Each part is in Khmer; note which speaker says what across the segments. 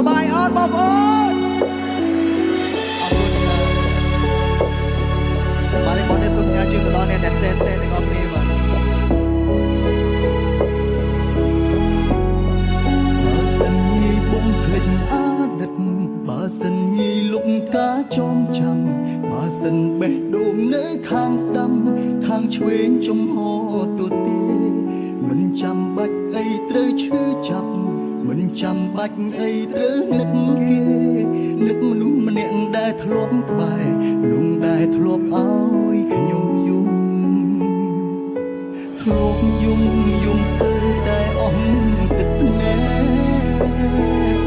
Speaker 1: បាយអត់បងប្អូនអរគុណបាទនេះបងនេះសូមញ៉ាំជូនទៅដល់អ្នកដែលសេនទាំងអស់គ្នាបាទបើសិនញីបងភ្លេចអតីតបើសិនញីលុបការចងចាំបើសិនបេះដូងនៅខាងស្ដាំខាងឆ្វេងចំហទូទេមិនចាំបាច់អីត្រូវឈឺចាប់មិនចាំបាច់អីត្រូវនឹកគេនឹកមនុស្សម្នាក់ដែលធ្លាប់ក្បែរលងដែលធ្លាប់ឲ្យខ្ញុំយំធ្លាប់យំស្ទើរតែអស់ទឹកភ្នែក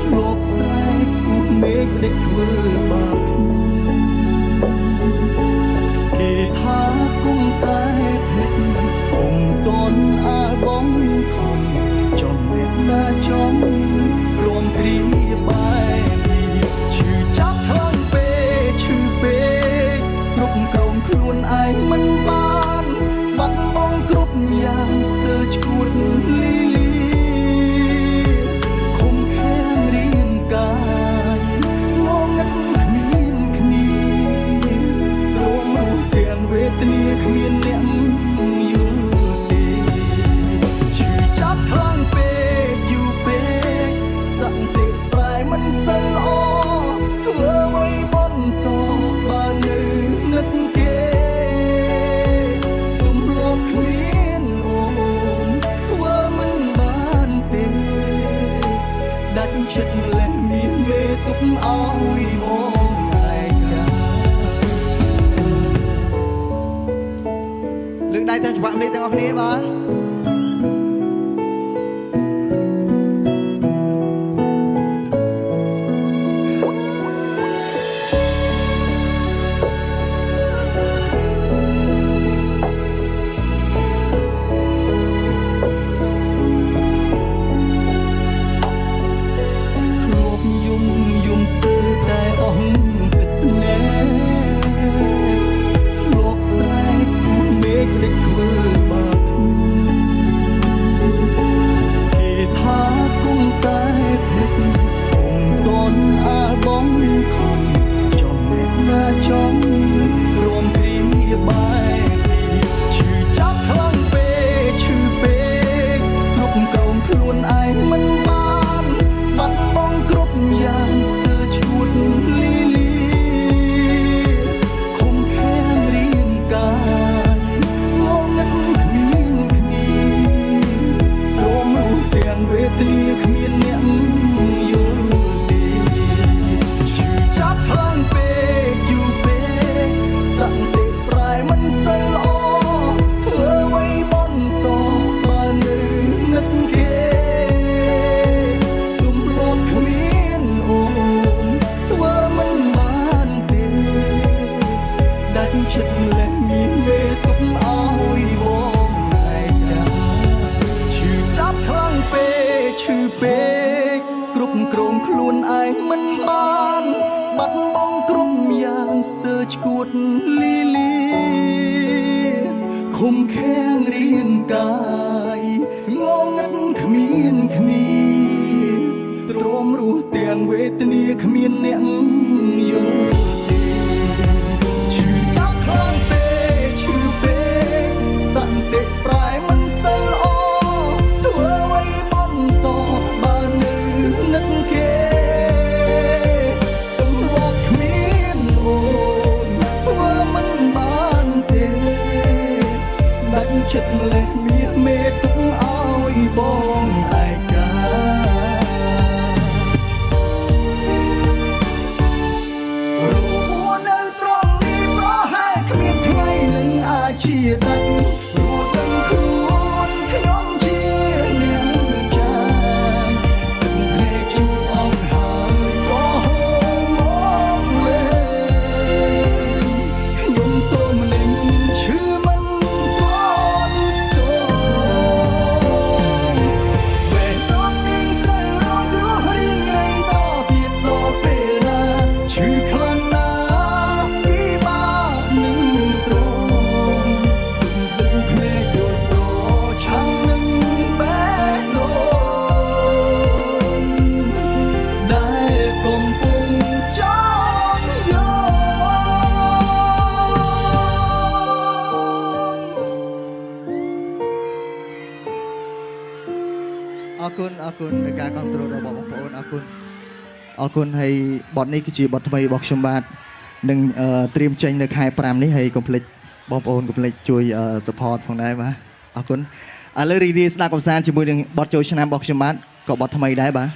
Speaker 1: ធ្លាប់ស្រែកសួរមេឃដែលធ្វើបាបខ្ញុំគេថាគុំតែភ្លេចគុំតន់អើបងខំចំអ្នកណាចំព្រមគ្រាបែបឈឺចាប់ខ្លាំងពេកឈឺពេកគ្រប់គ្រងខ្លួនឯងមិនបានបាត់បង់គ្រប់យ៉ាងស្ទើរឈួតលីខំខាំងរាងកាយងងឹតគ្មានគ្នារមរទាំងវេទនាគ្មានអ្នកយល់ទេឈឺចាប់ខ្លាំងពេកយូរពេកសន្តិប្រែមិនសូវល្អធ្វើអ្វីបន្តបើនៅនឹកគេទំលាប់គ្មានអូនធ្វើមិនបានទេដាច់ចិត្តលេះមានមេទុកឲ្យបងឯកាលើកដៃទាំងច្បាប់នេះទាំងអស់គ្នាបាទយំស្ទើរតែអស់ទឹកភ្នែកធ្លាប់ស្រែកសួរមេឃដែលធ្វើបាបខ្ញុំគេថាគុំតែភ្លេចគុំតន់អើបងខំចំអ្នកណាចំព្រមគ្រាបែបឈឺចាប់ខ្លាំងពេកឈឺពេកគ្រប់គ្រងខ្លួនឯងមិនបានបាត់បង់គ្រប់យ៉ាងស្ទើរឈួតលីខំខាំងរាងកាយងងឹតគ្មានគ្នាព្រមរស់ទាំងវេទនាគ្មានអ្នកយល់ទេឈឺចាប់ខ្លាំងពេកយូរពេកសន្តិប្រែមិនសូវល្អធ្វើអ្វីបន្តបើនៅនឹកគេទំលាប់គ្មានអូនធ្វើមិនបានទេដាច់ចិត្តលេះមានមេទុកឲ្យបងឯកាឈឺចាប់ខ្លាំងពេកឈឺពេកគ្រប់គ្រងខ្លួនឯងមិនបានបាត់បង់គ្រប់យ៉ាងស្ទើរឈួតលីឃុំខាំងរាងកាយងងឹតគ្មានគ្នាទ្រាំរស់ទាំងវេទនាគ្មានអ្នកយល់ទេឈឺចាប់ខ្លាំងពេកឈឺពេកសន្តិប្រែមិនសូវល្អធ្វើអ្វីបន្តបើនៅនឹកគេទំលាប់គ្មានអូនធ្វើមិនបានទេដាច់ចិត្តលេះមានមេទុកឲ្យបង គុណនៃការគ្រប់គ្រងរបស់បងប្អូនអរគុណហើយបទនេះគឺជាបទថ្មីរបស់ខ្ញុំបាទនឹងត្រៀមចេញនៅខែ5នេះហើយកុំភ្លេចបងប្អូនកុំភ្លេចជួយ support ផងដែរបាទអរគុណឥឡូវរីករាយស្ដាប់កំសាន្តជាមួយនឹងបទចូលឆ្នាំរបស់ខ្ញុំបាទក៏បទថ្មីដែរបាទ